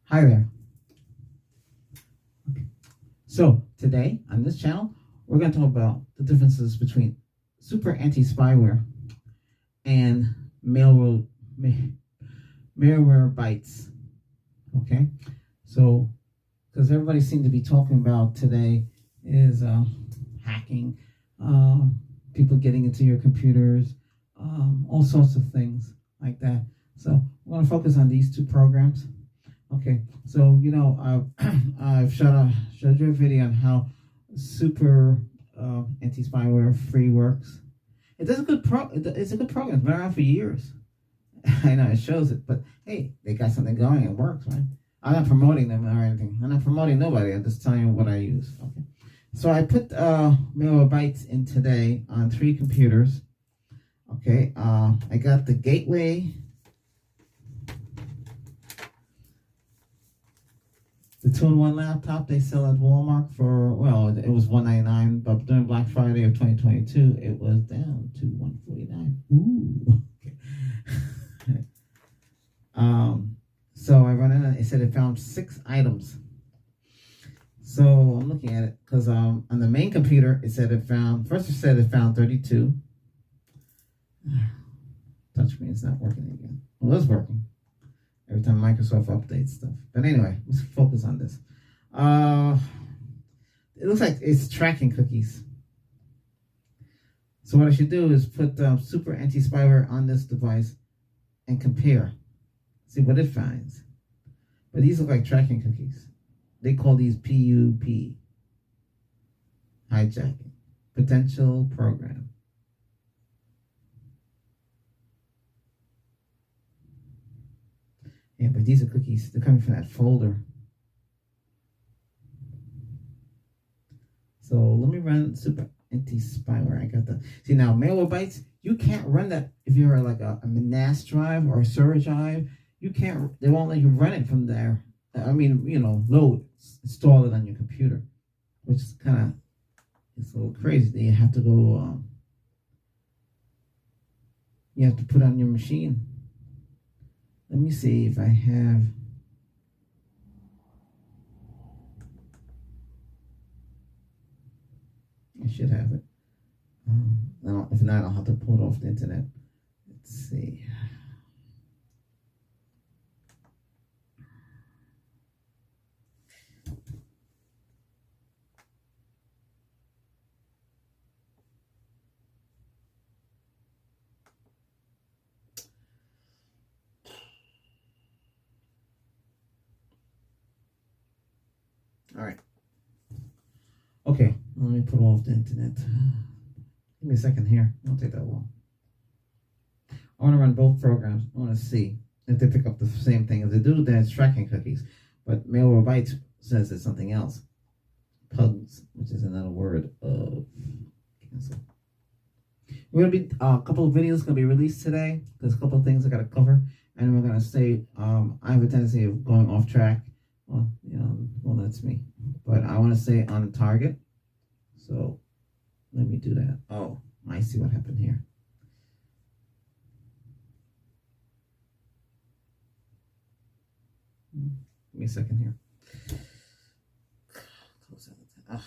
Hi there. Okay. So today on this channel, we're going to talk about the differences between super anti-spyware and malware, Malwarebytes. Okay, so because everybody seems to be talking about today is hacking, people getting into your computers, all sorts of things like that. So we're going to focus on these two programs. Okay, so I've showed you a video on how super anti-spyware free works. It does a good it's a good program. It's been around for years. I know it shows it, but hey, they got something going. It works, right? I'm not promoting them or anything. I'm not promoting nobody. I'm just telling you what I use. Okay, so I put Malwarebytes in today on 3 computers. Okay, I got the Gateway. The 2-in-1 laptop they sell at Walmart for, well, it was $199, but during Black Friday of 2022, it was down to $149. Ooh. Okay. So I run in and it said it found 6 items. So I'm looking at it because on the main computer, it said it found 32. Touchscreen's not working again. Well, it was working every time Microsoft updates stuff. But anyway, let's focus on this. It looks like it's tracking cookies. So what I should do is put super anti-spyware on this device and compare. See what it finds. But these look like tracking cookies. They call these PUP. Hijacking. Potential program. Yeah, but these are cookies. They're coming from that folder. So let me run super anti-spyware. I got the. See now, Malwarebytes, you can't run that if you're like a NAS drive or a server drive. You can't. They won't let you run it from there. I mean, install it on your computer, which is it's a little crazy. That you have to go. You have to put on your machine. Let me see if I have. I should have it. If not, I'll have to pull it off the internet. Let's see. All right. Okay, let me put it off the internet. Give me a second here. It won't take that long. I want to run both programs. I want to see if they pick up the same thing. If they do, then it's tracking cookies. But Malwarebytes says it's something else. Pugs, which is another word of cancel. We're gonna be a couple of videos gonna be released today. There's a couple of things I gotta cover, and we're gonna say I have a tendency of going off track. Well, that's me. But I want to stay on target. So let me do that. Oh, I see what happened here. Give me a second here. Close that.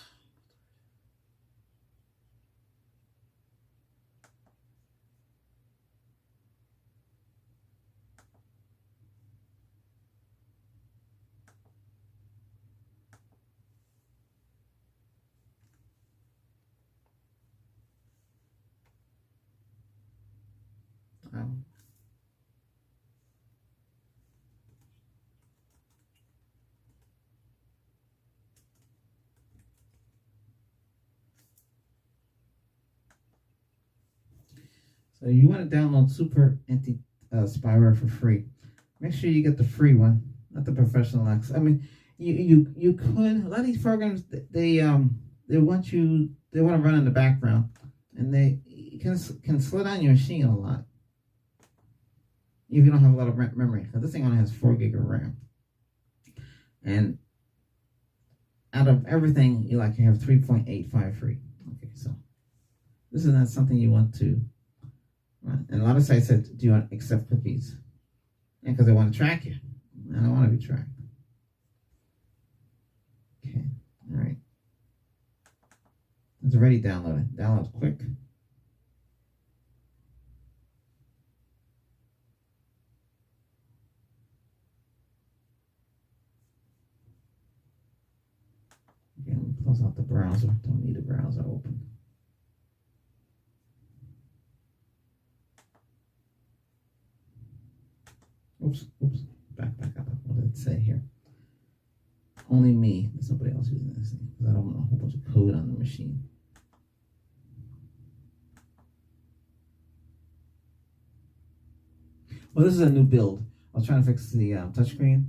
So you want to download Super Anti-Spyware for free. Make sure you get the free one, not the professional access. I mean, you could. A lot of these programs they want to run in the background, and they can slow down your machine a lot if you don't have a lot of memory. Because this thing only has 4 gig of RAM, and out of everything, you have 3.85 free. Okay, so this is not something you want to. Right. And a lot of sites said, do you want to accept cookies? And because they want to track you. I don't want to be tracked. Okay, all right. It's already downloaded. Download quick. Okay, let me close out the browser. Don't need a browser open. Oops. Back up. What did it say here? Only me. There's nobody else using this thing because I don't want a whole bunch of code on the machine. Well, this is a new build. I was trying to fix the touchscreen,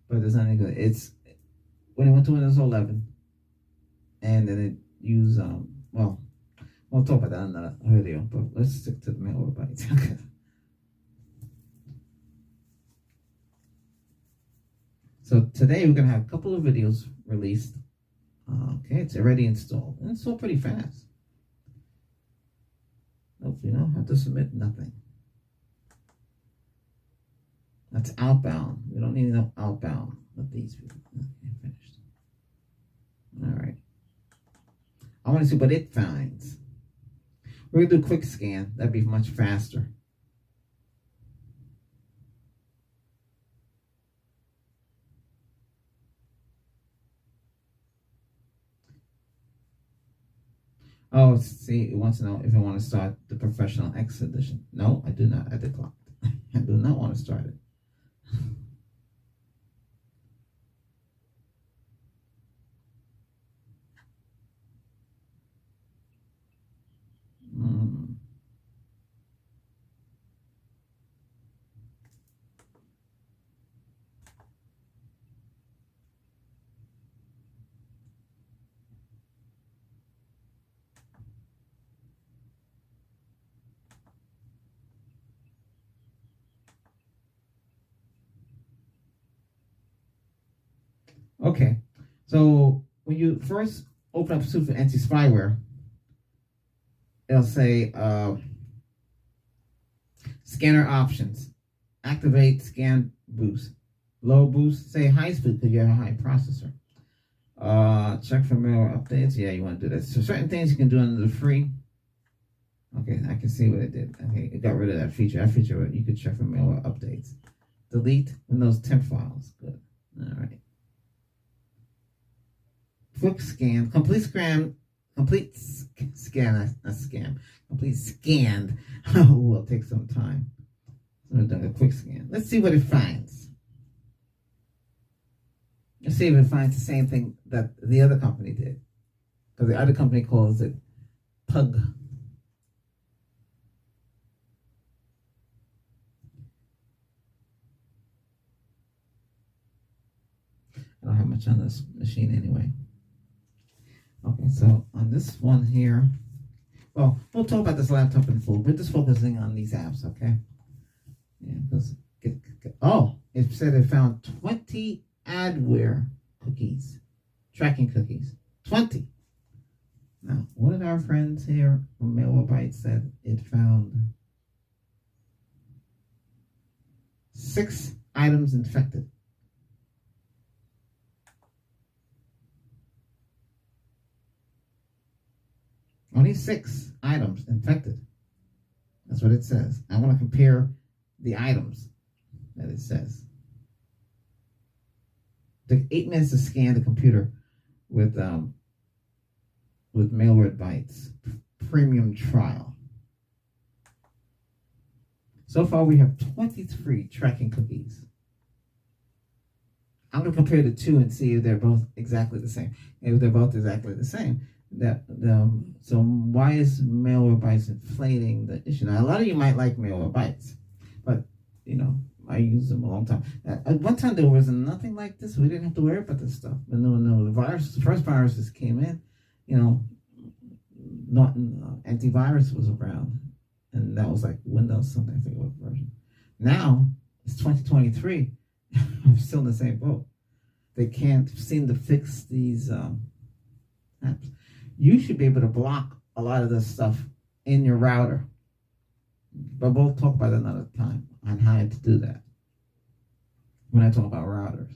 but there's not any good. It's when it went to Windows 11, and then it used well, we'll talk about that in the video. But let's stick to the MailerBytes. So today we're gonna have a couple of videos released. Okay, it's already installed, and it's installed pretty fast. Nope, you don't have to submit nothing. That's outbound. We don't need no outbound with these people. Okay, finished. All right. I want to see what it finds. We're gonna do a quick scan. That'd be much faster. Oh, see, it wants to know if I want to start the Professional X edition. No, I do not. I declined. I do not want to start it. Okay, so when you first open up Super Anti-Spyware, it'll say scanner options, activate scan boost, low boost, say high speed because you have a high processor. Check for malware updates. Yeah, you want to do that. So certain things you can do under the free. Okay, I can see what it did. Okay, it got rid of that feature. That feature, you could check for malware updates. Delete Windows temp files. Good. All right. Quick scan, complete scanned. Complete scanned. Will take some time. So I'm doing a quick scan. Let's see what it finds. Let's see if it finds the same thing that the other company did, because the other company calls it Pug. I don't have much on this machine anyway. Okay, so on this one here, well, we'll talk about this laptop in full. We're just focusing on these apps, okay? Yeah, because it said it found 20 adware cookies, tracking cookies, 20. Now, one of our friends here from MailerBytes said it found 6 items infected. Only 6 items infected. That's what it says. I want to compare the items that it says. It took 8 minutes to scan the computer with MailerBytes premium trial. So far, we have 23 tracking cookies. I'm going to compare the 2 and see if they're both exactly the same. If they're both exactly the same, so why is MailerBytes inflating the issue? Now, a lot of you might like MailerBytes, but I used them a long time. At one time, there was nothing like this. We didn't have to worry about this stuff. But no, the first viruses came in. Not antivirus was around, and that was like Windows something. I forget what version. Now it's 2023. I'm still in the same boat. They can't seem to fix these apps. You should be able to block a lot of this stuff in your router. But we'll talk about it another time on how to do that when I talk about routers.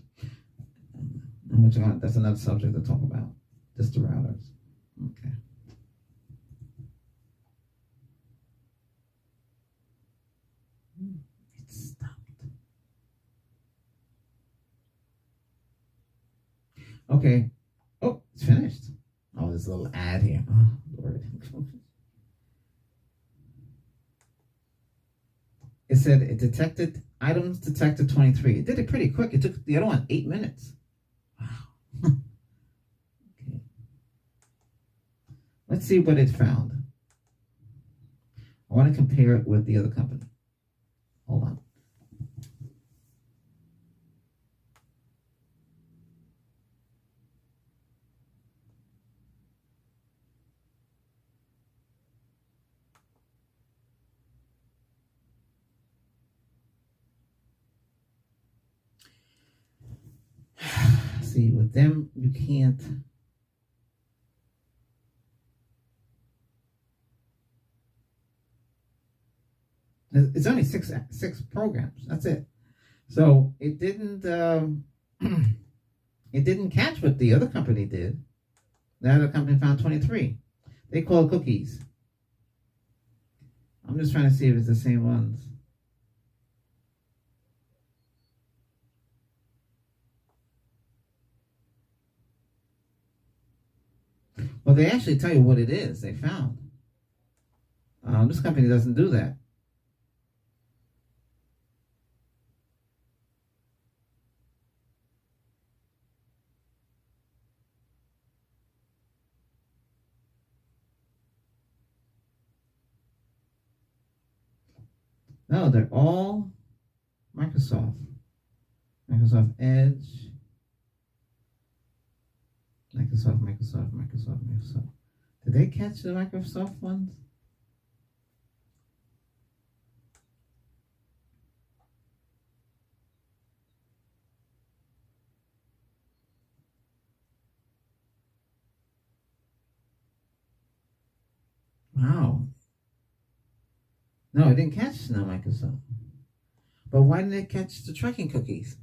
That's another subject to talk about. Just the routers. Okay. It stopped. Okay. Oh, it's finished. Oh, there's a little ad here. Oh, Lord. It said it detected items detected 23. It did it pretty quick. It took the other one 8 minutes. Wow. Okay. Let's see what it found. I want to compare it with the other company. Hold on. See, with them, you can't. It's only six programs. That's it. So it didn't it didn't catch what the other company did. The other company found 23. They call cookies. I'm just trying to see if it's the same ones. Well, they actually tell you what it is they found. This company doesn't do that. No, they're all Microsoft. Microsoft Edge. Microsoft. Did they catch the Microsoft ones? Wow. No, it didn't catch no Microsoft. But why didn't it catch the tracking cookies?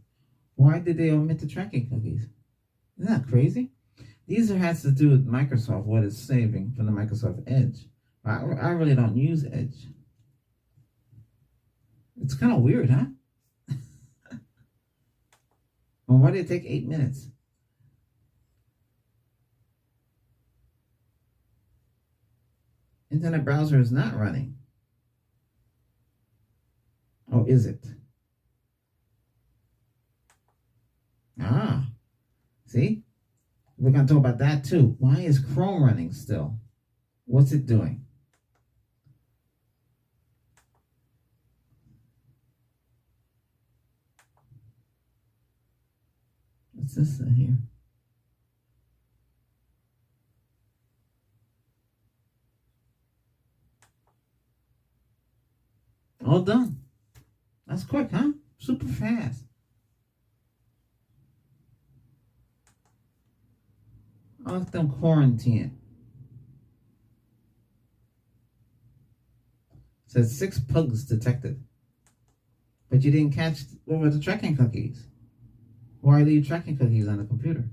Why did they omit the tracking cookies? Isn't that crazy? These has to do with Microsoft, what it's saving from the Microsoft Edge. I really don't use Edge. It's kind of weird, huh? Well, why did it take 8 minutes? Internet browser is not running. Oh, is it? Ah, see? We're going to talk about that too. Why is Chrome running still? What's it doing? What's this here? All done. That's quick, huh? Super fast. I'll let them quarantine. It says 6 pugs detected. But you didn't catch what were the tracking cookies. Why are you tracking cookies on the computer?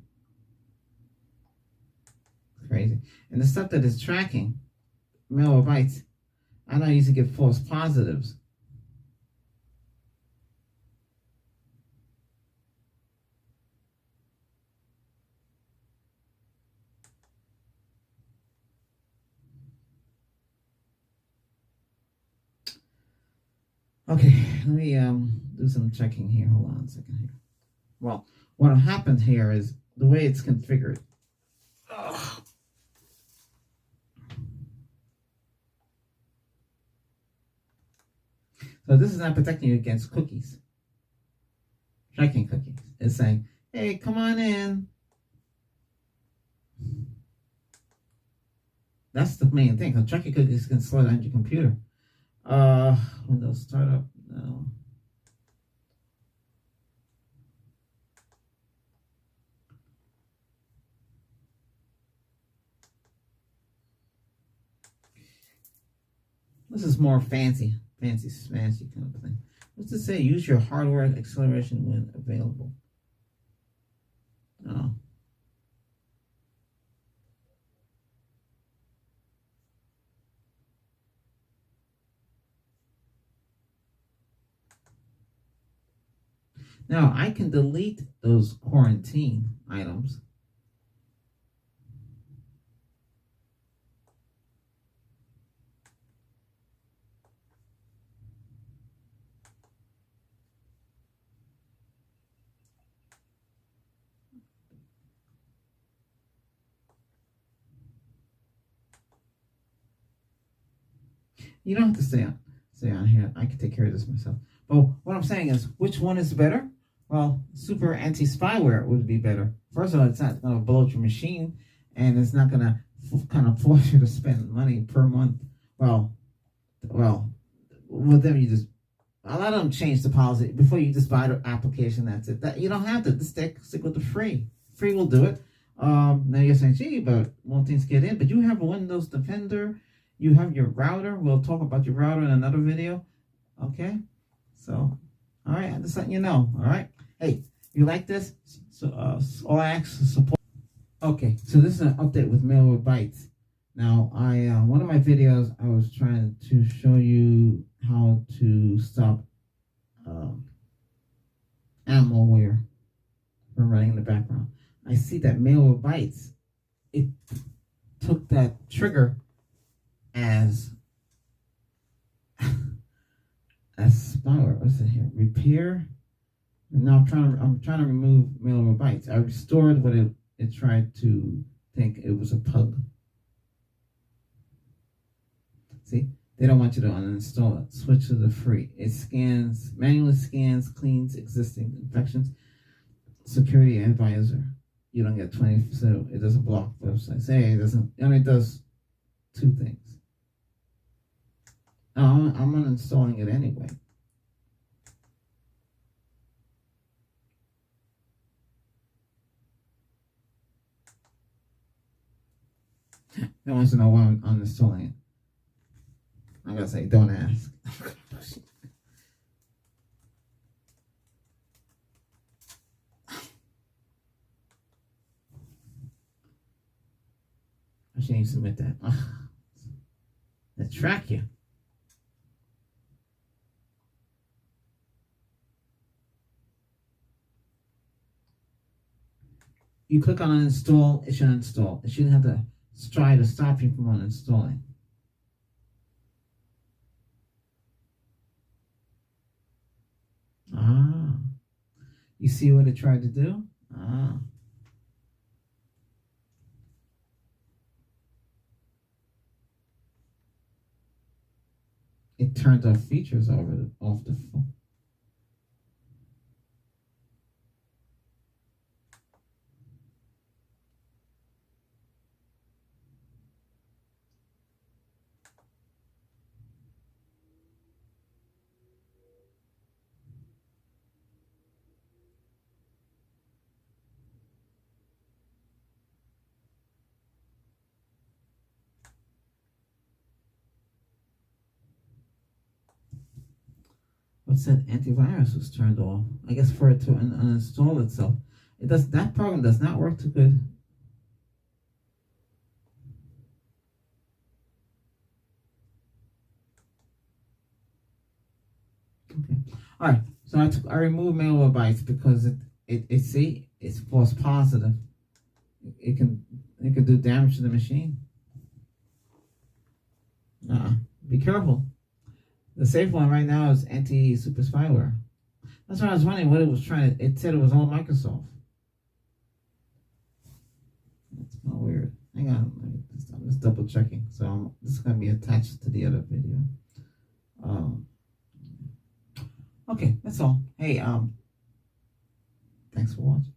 Crazy. And the stuff that is tracking, Malwarebytes, I know you used to get false positives. Okay, let me do some checking here. Hold on a second here. Well, what happened here is the way it's configured. Ugh. So this is not protecting you against cookies. Tracking cookies. It's saying, hey, come on in. That's the main thing, because tracking cookies can slow down your computer. Windows startup, no. This is more fancy kind of thing. What's it say? Use your hardware acceleration when available. Oh. Now I can delete those quarantine items. You don't have to stay on here. I can take care of this myself. But what I'm saying is, which one is better? Well, super anti-spyware would be better. First of all, it's not going to blow up your machine, and it's not going to kind of force you to spend money per month. Well, with them, you just a lot of them change the policy before you just buy the application. That's it. That you don't have to just stick with the free. Free will do it. Now you're saying, gee, but won't things get in? But you have a Windows Defender. You have your router. We'll talk about your router in another video. Okay. So, all right. I'm just letting you know. All right. Hey, you like this? So, all I ask is support. Okay. So this is an update with Malwarebytes. Now, one of my videos, I was trying to show you how to stop malware from running in the background. I see that Malwarebytes, it took that trigger as spyware. What's it here? Repair. Now I'm trying to remove Malwarebytes. I restored what it tried to think it was a pug. See, they don't want you to uninstall it. Switch to the free. It manually scans, cleans existing infections. Security advisor. You don't get 20, so it doesn't block websites. Hey, it doesn't, and it does two things. I'm uninstalling it anyway. It wants to know why I'm uninstalling it. I gotta say, don't ask. I shouldn't submit that. They track you. You click on uninstall, it should install. It shouldn't have to try to stop you from uninstalling. You see what it tried to do? It turned off features off the phone. What's that? Antivirus was turned off. I guess for it to uninstall itself. That program does not work too good. Okay. All right. So I removed Malwarebytes because it's false positive. It can do damage to the machine. Be careful. The safe one right now is anti-super spyware. That's why I was wondering what it was trying to. It said it was all Microsoft. That's kind of weird. Hang on, I'm just double checking. So this is going to be attached to the other video. Okay, that's all. Hey, thanks for watching.